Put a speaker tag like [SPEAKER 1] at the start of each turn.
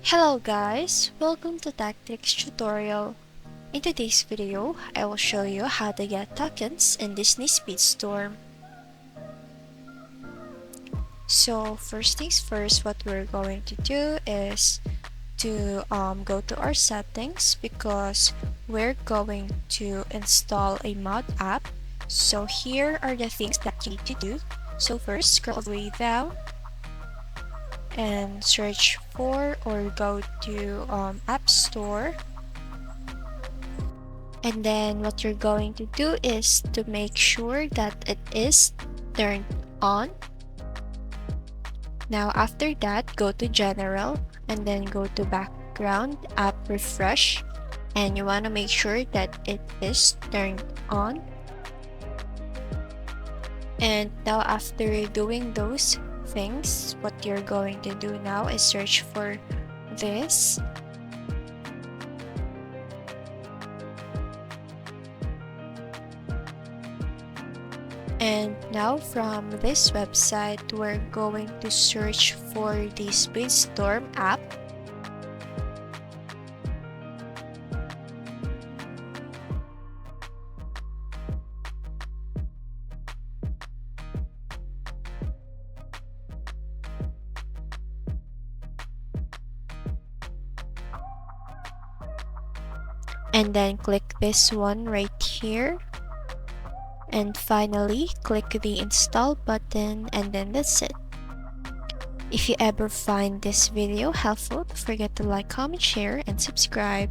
[SPEAKER 1] Hello guys, welcome to Tactics tutorial. In today's video, I will show you how to get tokens in Disney Speedstorm. So first things first, what we're going to do is to go to our settings because we're going to install a mod app. So here are the things that you need to do. So first, scroll all the way down and search for or go to App Store. And then what you're going to do is to make sure that it is turned on. Now after that, go to General and then go to Background App Refresh, and you want to make sure that it is turned on. And now after doing those things, what you're going to do now is search for this. And now from this website, we're going to search for the Speedstorm app. And then click this one right here. And finally, click the install button, and then that's it. If you ever find this video helpful, don't forget to like, comment, share, and subscribe.